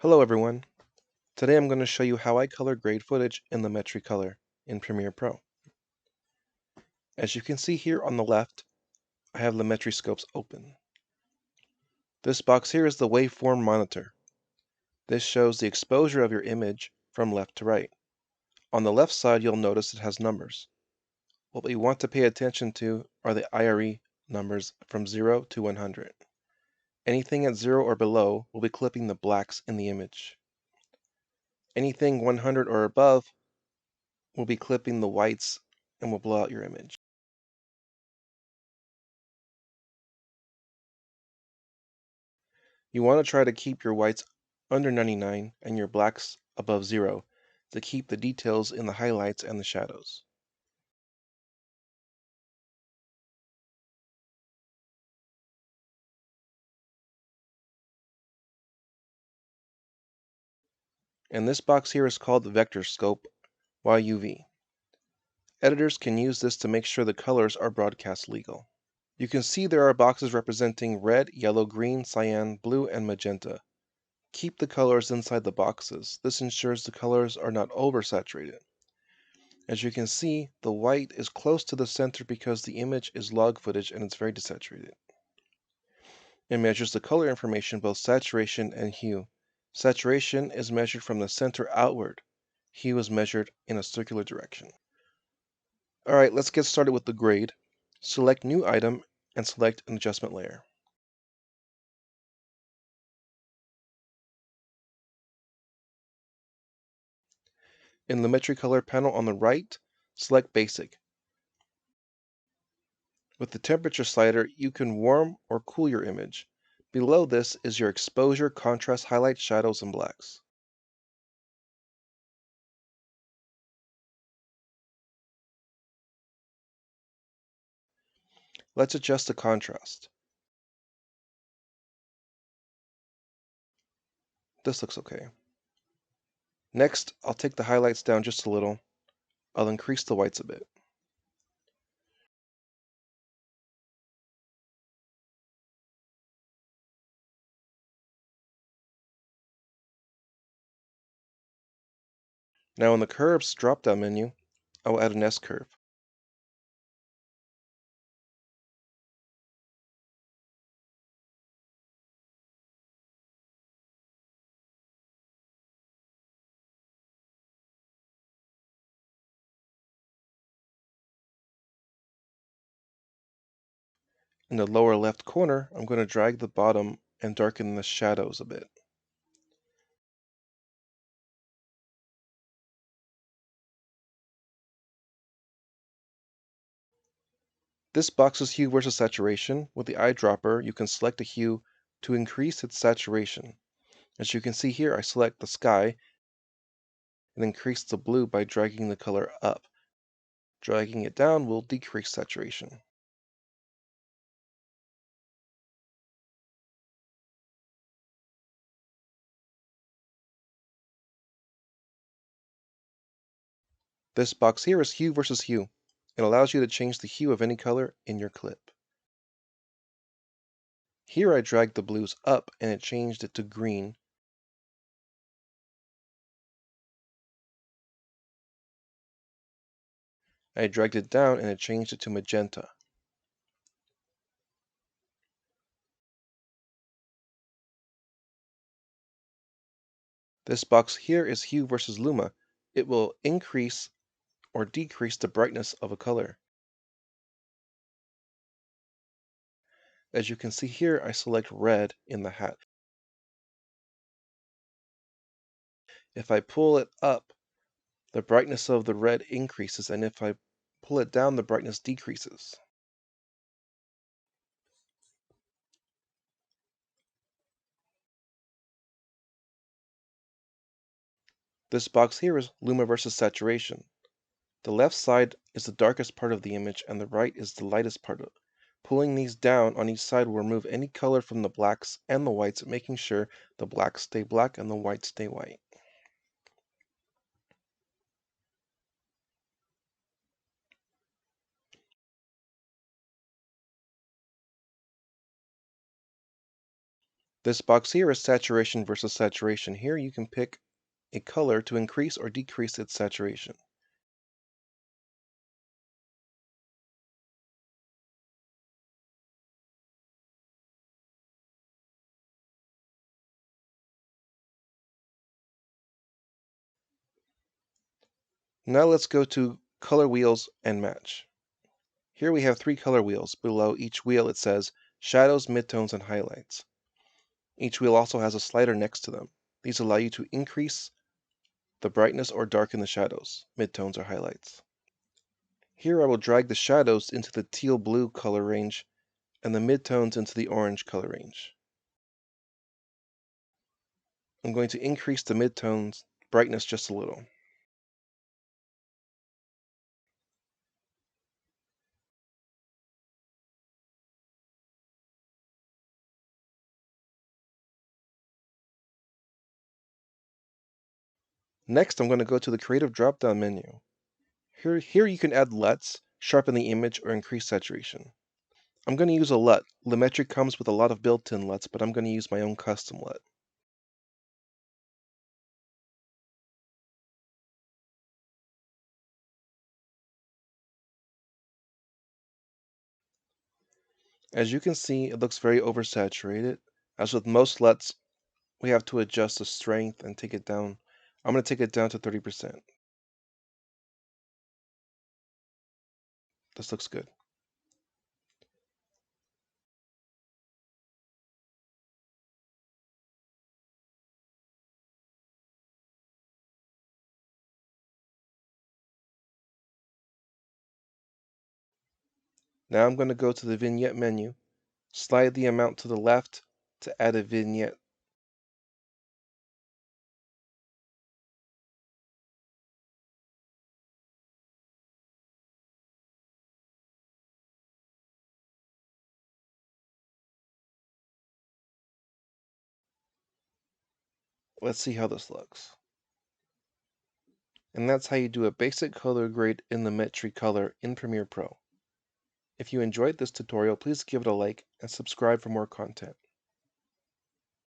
Hello everyone. Today I'm going to show you how I color grade footage in Lumetri Color in Premiere Pro. As you can see here on the left, I have Lumetri Scopes open. This box here is the waveform monitor. This shows the exposure of your image from left to right. On the left side, you'll notice it has numbers. What we want to pay attention to are the IRE numbers from 0 to 100. Anything at 0 or below will be clipping the blacks in the image. Anything 100 or above will be clipping the whites and will blow out your image. You want to try to keep your whites under 99 and your blacks above 0 to keep the details in the highlights and the shadows. And this box here is called the Vector Scope YUV. Editors can use this to make sure the colors are broadcast legal. You can see there are boxes representing red, yellow, green, cyan, blue, and magenta. Keep the colors inside the boxes. This ensures the colors are not oversaturated. As you can see, the white is close to the center because the image is log footage and it's very desaturated. It measures the color information, both saturation and hue. Saturation is measured from the center outward. Hue is measured in a circular direction. Alright, let's get started with the grade. Select New Item and select an adjustment layer. In the Lumetri Color panel on the right, select Basic. With the temperature slider, you can warm or cool your image. Below this is your exposure, contrast, highlights, shadows, and blacks. Let's adjust the contrast. This looks okay. Next, I'll take the highlights down just a little. I'll increase the whites a bit. Now in the Curves drop-down menu, I will add an S-curve. In the lower left corner, I'm going to drag the bottom and darken the shadows a bit. This box is hue versus saturation. With the eyedropper, you can select a hue to increase its saturation. As you can see here, I select the sky and increase the blue by dragging the color up. Dragging it down will decrease saturation. This box here is hue versus hue. It allows you to change the hue of any color in your clip. Here I dragged the blues up and it changed it to green. I dragged it down and it changed it to magenta. This box here is hue versus luma. It will increase or decrease the brightness of a color. As you can see here, I select red in the hat. If I pull it up, the brightness of the red increases, and if I pull it down, the brightness decreases. This box here is luma versus saturation. The left side is the darkest part of the image and the right is the lightest part of it. Pulling these down on each side will remove any color from the blacks and the whites, making sure the blacks stay black and the whites stay white. This box here is saturation versus saturation. Here you can pick a color to increase or decrease its saturation. Now let's go to color wheels and match. Here we have 3 color wheels. Below each wheel it says shadows, midtones, and highlights. Each wheel also has a slider next to them. These allow you to increase the brightness or darken the shadows, midtones, or highlights. Here I will drag the shadows into the teal blue color range and the midtones into the orange color range. I'm going to increase the midtones brightness just a little. Next, I'm going to go to the Creative drop-down menu. Here you can add LUTs, sharpen the image, or increase saturation. I'm going to use a LUT. Lumetri comes with a lot of built-in LUTs, but I'm going to use my own custom LUT. As you can see, it looks very oversaturated. As with most LUTs, we have to adjust the strength and take it down. I'm going to take it down to 30%. This looks good. Now I'm going to go to the vignette menu, slide the amount to the left to add a vignette. Let's see how this looks. And that's how you do a basic color grade in Lumetri Color in Premiere Pro. If you enjoyed this tutorial, please give it a like and subscribe for more content.